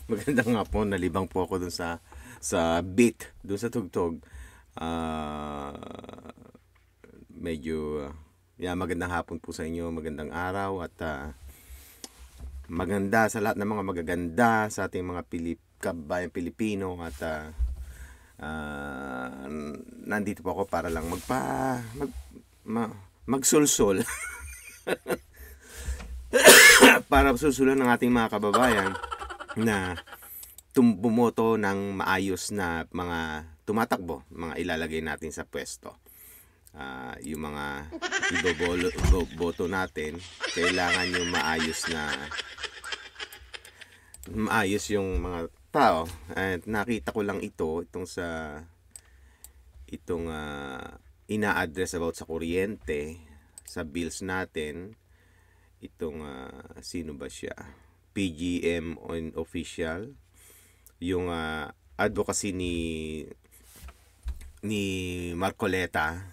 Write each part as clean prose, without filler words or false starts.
Maganda nga po, nalibang po ako dun sa beat, dun sa tugtog. Medyo magandang hapon po sa inyo, magandang araw at maganda sa lahat ng mga magaganda sa ating mga kabayang Pilipino at nandito po ako para lang magsulsul para susulan ng ating mga kababayan na bumoto ng maayos na mga tumatakbo, mga ilalagay natin sa pwesto. Yung mga iboboto natin, kailangan yung maayos yung mga tao. At nakita ko lang itong ina-address about sa kuryente, sa bills natin. Sino ba siya? PGM on official, yung advocacy ni Marcoleta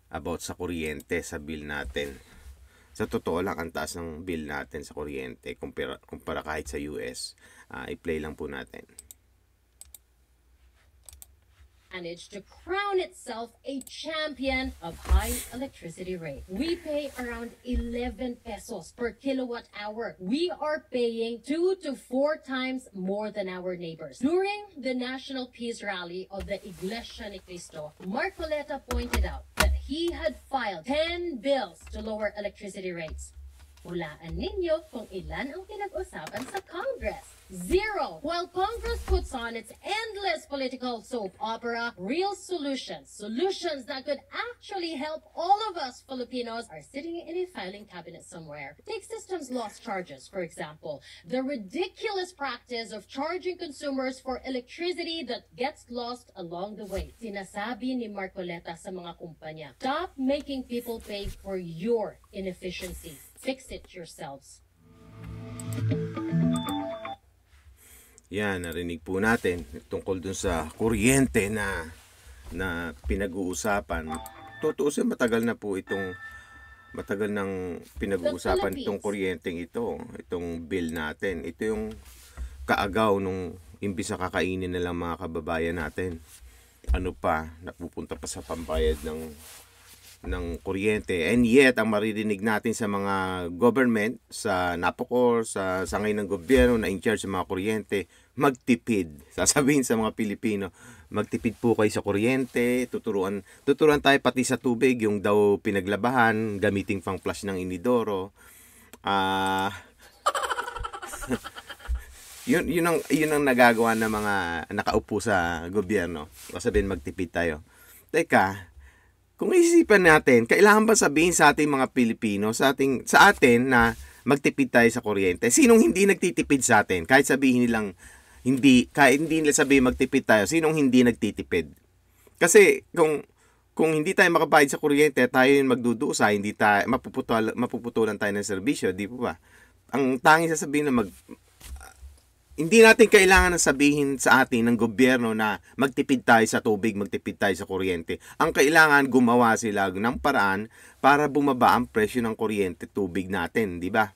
about sa kuryente sa bill natin. Sa totoo lang, ang taas ng bill natin sa kuryente kumpara kahit sa US. I-play lang po natin. Managed to crown itself a champion of high electricity rate. We pay around 11 pesos per kilowatt hour. We are paying 2 to 4 times more than our neighbors. During the National Peace Rally of the Iglesia ni Cristo, Marcoleta pointed out that he had filed 10 bills to lower electricity rates. Hulaan ninyo kung ilan ang pinag-usapan sa Congress. 0. While Congress puts on its endless political soap opera, real solutions that could actually help all of us Filipinos are sitting in a filing cabinet somewhere. Take systems loss charges, for example. The ridiculous practice of charging consumers for electricity that gets lost along the way. Sinasabi ni Marcoleta sa mga kumpanya, stop making people pay for your inefficiency. Fix it yourselves. Yan, narinig po natin tungkol dun sa kuryente na pinag-uusapan. Tutuusin, matagal nang pinag-uusapan itong kuryenteng itong bill natin. Ito yung kaagaw nung imbis na kakainin nilang mga kababayan natin. Napupunta pa sa pambayad ng kuryente. And yet, ang maririnig natin sa mga government, sa NAPOCOR, sa sangay ng gobyerno na in charge sa mga kuryente, magtipid. Sasabihin sa mga Pilipino, magtipid po kayo sa kuryente, tuturuan tayo pati sa tubig, yung daw pinaglabahan, gamiting pang flush ng inidoro. Yun ang nagagawa ng mga nakaupo sa gobyerno. Sasabihin, magtipid tayo. Teka, kung isisipan natin, kailangan ba sabihin sa ating mga Pilipino, sa atin na magtipid tayo sa kuryente? Sinong hindi nagtitipid sa atin? Kahit hindi nila sabihin magtipid tayo, sinong hindi nagtitipid? Kasi kung hindi tayo makabayad sa kuryente, tayo yung magdudusa, hindi tayo mapuputulan tayo ng serbisyo, di po ba? Ang tanging sasabihin na hindi natin kailangan na sabihin sa atin ng gobyerno na magtipid tayo sa tubig, magtipid tayo sa kuryente. Ang kailangan, gumawa sila ng paraan para bumaba ang presyo ng kuryente, tubig natin, di ba?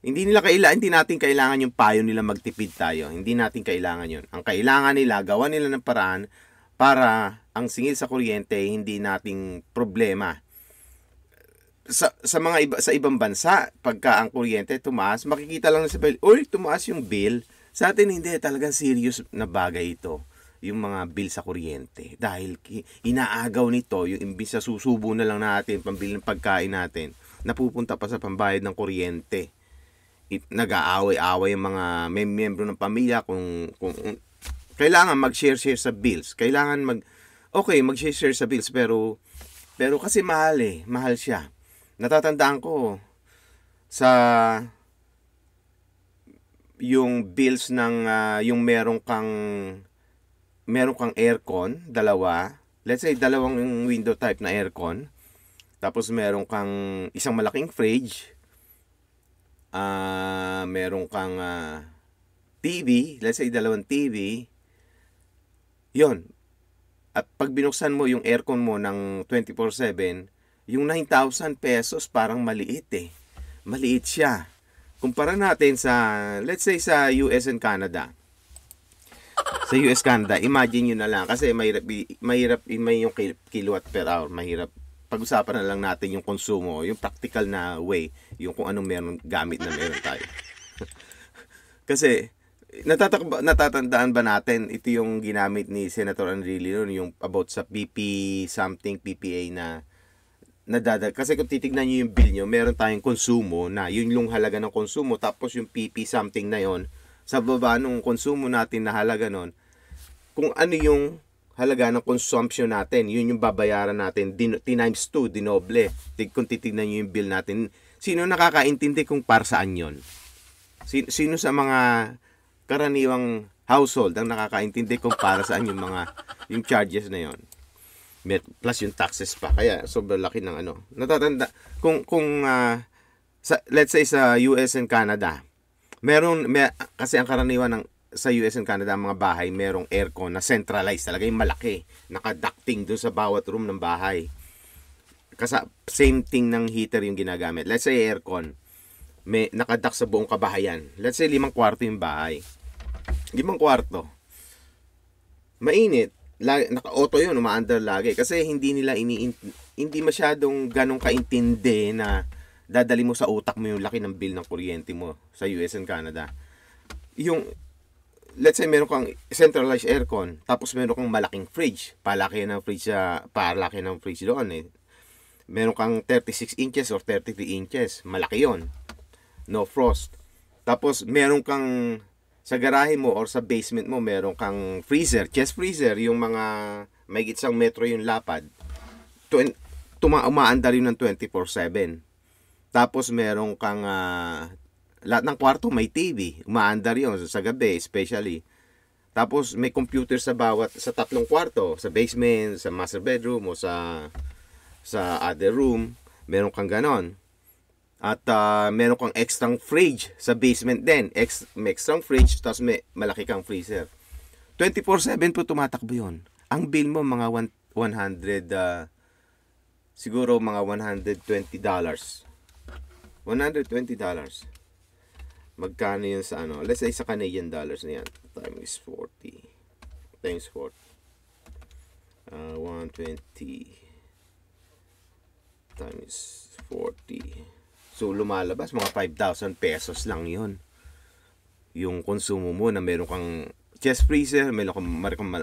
Hindi natin kailangan yung payo nila magtipid tayo. Hindi natin kailangan yun. Ang kailangan nila, gawa nila ng paraan para ang singil sa kuryente hindi nating problema. Sa ibang bansa, pagka ang kuryente tumaas, makikita lang sa bill, tumaas yung bill. Sa atin hindi, talagang serious na bagay ito, yung mga bill sa kuryente. Dahil inaagaw nito, yung imbis na susubo na lang natin, pambili ng pagkain natin, napupunta pa sa pambayad ng kuryente. Nag-aaway-aaway yung mga miyembro ng pamilya kung kailangan mag-share sa bills. Kailangan mag-share sa bills, pero kasi mahal siya. Natatandaan ko yung bills ng yung meron kang aircon, dalawa. Let's say dalawang window type na aircon. Tapos meron kang isang malaking fridge. Meron kang TV, let's say dalawang TV. 'Yon. At pag binuksan mo yung aircon mo ng 24/7, yung 9,000 pesos parang maliit eh. Maliit siya. Kumpara natin sa, let's say sa US and Canada. Sa US, Canada, imagine nyo na lang. Kasi mahirap may yung kilowatt per hour. Mahirap. Pag-usapan na lang natin yung konsumo. Yung practical na way. Yung kung anong meron, gamit na meron tayo. Kasi, natatandaan ba natin, ito yung ginamit ni Senator Enrile noon, yung about sa something PPA na kasi kung titignan nyo yung bill nyo, meron tayong konsumo na yun yung halaga ng konsumo, tapos yung PP something na yon sa baba nung konsumo natin na halaga nun, kung ano yung halaga ng consumption natin, yun yung babayaran natin, times 2, dinoble. Kung titignan nyo yung bill natin, sino nakakaintindi kung para saan yun? Sino sa mga karaniwang household ang nakakaintindi kung para saan yung charges na yon? Plus yung taxes pa, kaya sobrang laki ng natatanda kung let's say sa US and Canada kasi ang karaniwan sa US and Canada ang mga bahay merong aircon na centralized talaga, yung malaki naka-ducting doon sa bawat room ng bahay, kasi same thing ng heater yung ginagamit. Let's say aircon may naka-duct sa buong kabahayan, let's say 5 kwarto yung bahay, 5 kwarto mainit, naka-auto yun, umaandar lagi. Kasi hindi masyadong ganong kaintindi na dadali mo sa utak mo yung laki ng bill ng kuryente mo sa US and Canada. Yung, let's say meron kang centralized aircon, tapos meron kang malaking fridge. Palaki ng fridge doon eh. Meron kang 36 inches or 33 inches. Malaki yon. No frost. Tapos meron kang sa garahe mo or sa basement mo, meron kang freezer, chest freezer, yung mga may isang metro yung lapad. Umaandar yun ng 24/7. Tapos meron kang lahat ng kwarto may TV, umaandar yun sa gabi especially. Tapos may computer sa 3 kwarto, sa basement, sa master bedroom o sa other room, meron kang ganon. At meron kang extra fridge sa basement din. May extra fridge, tapos may malaki kang freezer. 24/7 po tumatakbo yun. Ang bill mo mga 100, siguro mga $120. $120. Magkano yun sa let's say sa Canadian dollars na yan. Times 40. Times 40. 120 times 40. So, lumalabas, mga 5,000 pesos lang yun. Yung konsumo mo na meron kang chest freezer, meron kang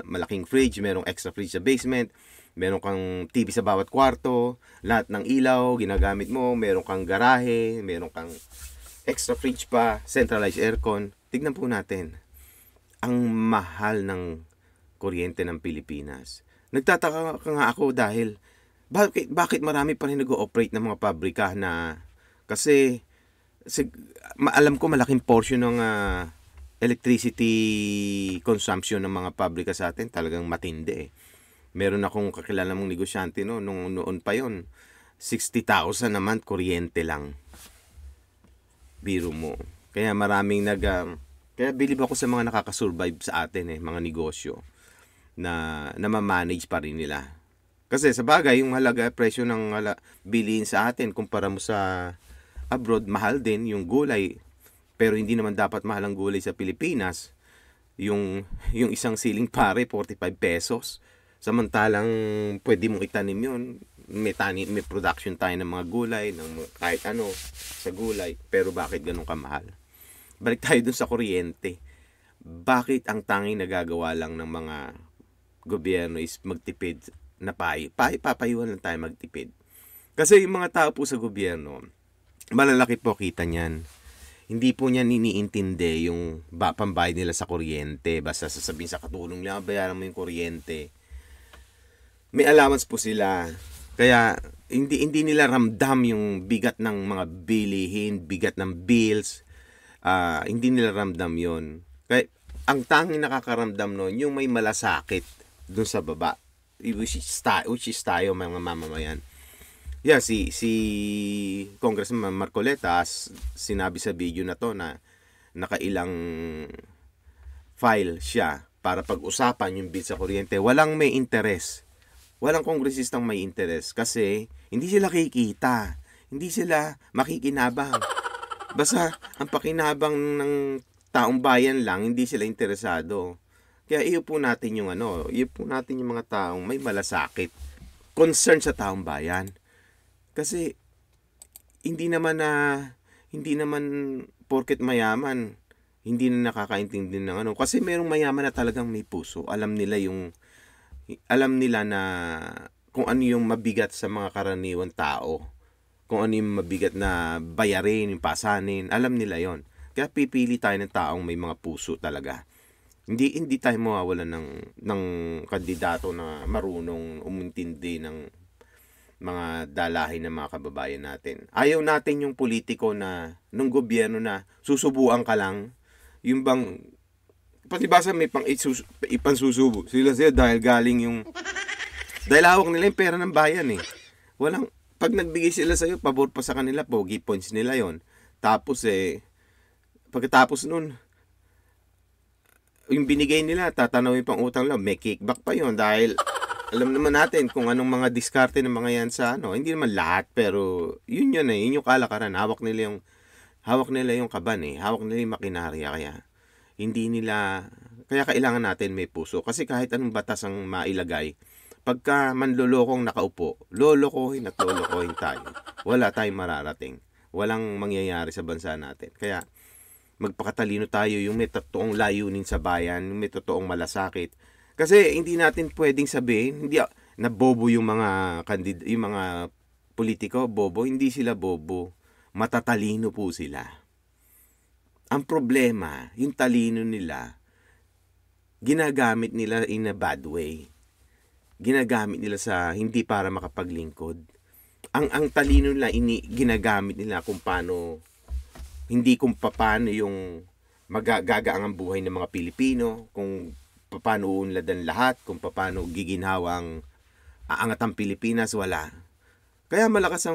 malaking fridge, merong extra fridge sa basement, meron kang TV sa bawat kwarto, lahat ng ilaw, ginagamit mo, meron kang garahe, meron kang extra fridge pa, centralized aircon. Tignan po natin, ang mahal ng kuryente ng Pilipinas. Nagtataka nga ako dahil, bakit marami pa rin nag-ooperate ng mga pabrika na kasi alam ko malaking portion ng electricity consumption ng mga pabrika sa atin talagang matindi eh. Meron akong kakilala mong negosyante noon pa yon, 60,000 naman kuryente lang. Biro mo. Kaya maraming kaya bilib ako sa mga nakakasurvive sa atin mga negosyo na ma-manage pa rin nila. Kasi sa bagay, yung presyo ng bilihin sa atin kumpara mo sa abroad, mahal din yung gulay. Pero hindi naman dapat mahal ang gulay sa Pilipinas. Yung isang siling pare, 45 pesos. Samantalang pwede mong itanim yun. May production tayo ng mga gulay, ng kahit sa gulay. Pero bakit ganun kamahal? Balik tayo dun sa kuryente. Bakit ang tanging nagagawa lang ng mga gobyerno is magtipid na papayuhan lang tayo magtipid? Kasi yung mga tao po sa gobyerno, malalaki po kita niyan. Hindi po niyan iniintindi yung pambayad nila sa kuryente. Basta sasabihin sa katulong lang, bayaran mo yung kuryente. May allowance po sila. Kaya hindi nila ramdam yung bigat ng mga bilihin, bigat ng bills. hindi nila ramdam yon. Kaya ang tanging nakakaramdam nun, yung may malasakit dun sa baba, which is tayo mga mamamayan. Yeah, si Congressman Marcoleta, sinabi sa video na to na nakailang file siya para pag-usapan yung bill sa kuryente. Walang may interes. Walang kongresistang may interes kasi hindi sila kikita. Hindi sila makikinabang. Basta ang pakinabang ng taong bayan lang, hindi sila interesado. Kaya iupo natin yung iupo natin yung mga taong may malasakit, concern sa taong bayan. Kasi hindi naman porket mayaman, hindi na nakakaintindi ng kasi merong mayaman na talagang may puso. Alam nila na kung ano yung mabigat sa mga karaniwang tao. Kung ano yung mabigat na bayarin, yung pasanin, alam nila yon. Kaya pipili tayo ng taong may mga puso talaga. Hindi tayo mawawalan ng kandidato na marunong umintindi ng mga dalahin ng mga kababayan natin. Ayaw natin yung politiko na nung gobyerno na susubuan ka lang, yung bang patibasa may ipansusubo sila dahil dahil hawak nila yung pera ng bayan pag nagbigay sila sa'yo, pabor pa sa kanila, pogi points nila yon. Tapos pagkatapos nun, yung binigay nila, tatanawin pang utang lang, may kickback pa yon dahil alam naman natin kung anong mga diskarte ng mga yan sa hindi naman lahat, pero yun yung kalakaran. Hawak nila yung kaban hawak nila yung makinarya, kaya kailangan natin may puso. Kasi kahit anong batas ang mailagay, pagka manlolokong nakaupo, lolokohin at lolokohin tayo. Wala tayong mararating. Walang mangyayari sa bansa natin. Kaya magpakatalino tayo, yung may totoong layunin sa bayan, yung may totoong malasakit. Kasi hindi natin pwedeng sabihin, na bobo yung mga politiko, bobo. Hindi sila bobo. Matatalino po sila. Ang problema, yung talino nila, ginagamit nila in a bad way. Ginagamit nila sa hindi para makapaglingkod. Ang talino nila, ginagamit nila kung paano yung magagaang ang buhay ng mga Pilipino, kung paano uunladan lahat, kung paano giginhawang aangat ang Pilipinas, wala. Kaya malakas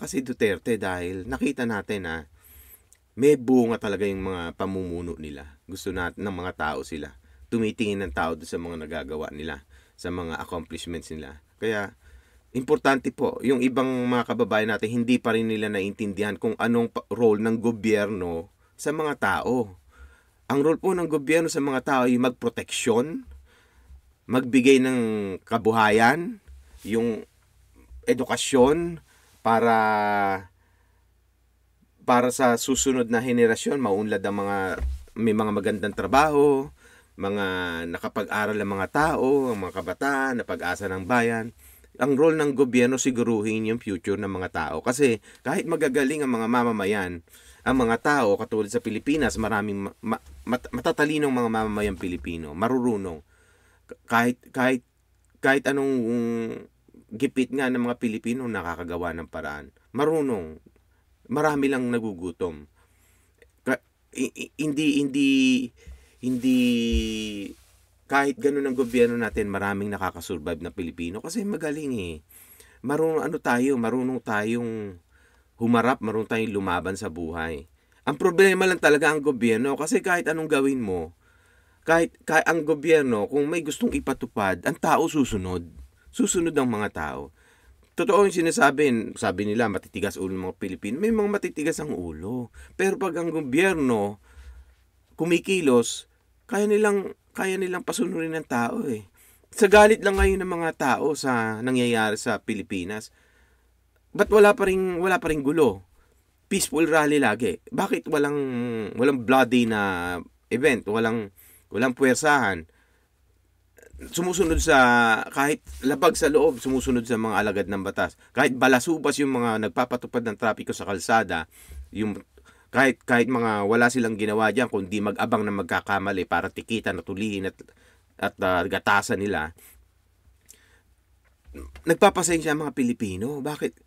si Duterte dahil nakita natin na may bunga talaga yung mga pamumuno nila. Gusto natin ng mga tao sila. Tumitingin ng tao sa mga nagagawa nila, sa mga accomplishments nila. Kaya importante po, yung ibang mga kababayan natin hindi pa rin nila naintindihan kung anong role ng gobyerno sa mga tao. Ang role po ng gobyerno sa mga tao ay magproteksyon, magbigay ng kabuhayan, yung edukasyon para sa susunod na henerasyon, maunlad ang may mga magandang trabaho, mga nakapag-aral ng mga tao, ang mga kabataan, na pag-asa ng bayan. Ang role ng gobyerno siguruhin yung future ng mga tao. Kasi kahit magagaling ang mga mamamayan, ang mga tao, katulad sa Pilipinas, maraming matatalinong mga mamamayang Pilipino, marurunong. Kahit anong gipit nga ng mga Pilipino nakakagawa ng paraan. Marunong. Marami lang nagugutom. Hindi kahit ganun ang gobyerno natin, maraming nakakasurvive na Pilipino kasi magaling marunong tayong humarap, marunong tayong lumaban sa buhay. Ang problema lang talaga ang gobyerno kasi kahit anong gawin mo, kahit ang gobyerno, kung may gustong ipatupad, ang tao susunod. Susunod ang mga tao. Totoo yung sabi nila, matitigas ulo ng mga Pilipino. May mga matitigas ang ulo. Pero pag ang gobyerno kumikilos, kaya nilang pasunurin ng tao Sa galit lang ngayon ng mga tao sa nangyayari sa Pilipinas, ba't wala pa ring gulo? Peaceful rally lagi. Bakit walang bloody na event? Walang puwersahan. Sumusunod kahit labag sa loob, sumusunod sa mga alagad ng batas. Kahit balasubas yung mga nagpapatupad ng trapiko sa kalsada, kahit mga wala silang ginawa diyan kundi mag-abang na magkakamali para tikitan at tulihin at gatasan nila. Nagpapasensya ang mga Pilipino. Bakit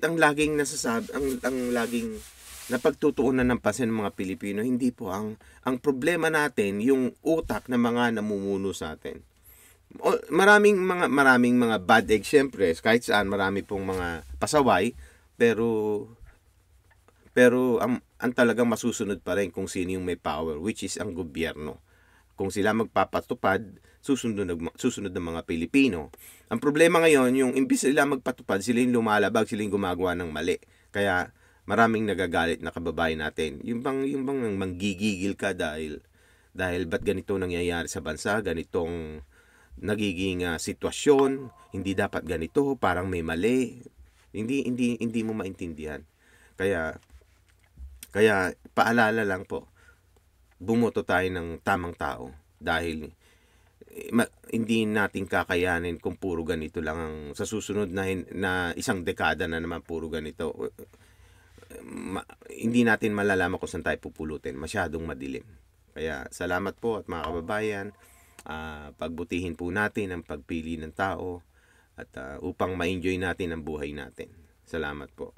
ang laging nasasabi, ang laging na pagtutuunan ng pansin ng mga Pilipino. Hindi po. Ang problema natin, yung utak ng mga namumuno sa atin. Maraming mga bad eggs, syempre, kahit saan marami pong mga pasaway, pero ang talagang masusunod pa rin kung sino yung may power, which is ang gobyerno. Kung sila magpapatupad, susunod ng mga Pilipino. Ang problema ngayon, yung imbis sila magpatupad, sila yung lumalabag, sila yung gumagawa ng mali. Kaya maraming nagagalit na kababayan natin. Yung bang manggigigil ka dahil ba't ganito nangyayari sa bansa, ganitong nagiging sitwasyon, hindi dapat ganito, parang may mali. Hindi mo maintindihan. Kaya paalala lang po, bumoto tayo ng tamang tao dahil hindi natin kakayanin kung puro ganito lang ang sa susunod na isang dekada na naman puro ganito. Hindi natin malalaman kung saan tayo pupulutin. Masyadong madilim. Kaya salamat po at mga kababayan, pagbutihin po natin ang pagpili ng tao at upang ma-enjoy natin ang buhay natin. Salamat po.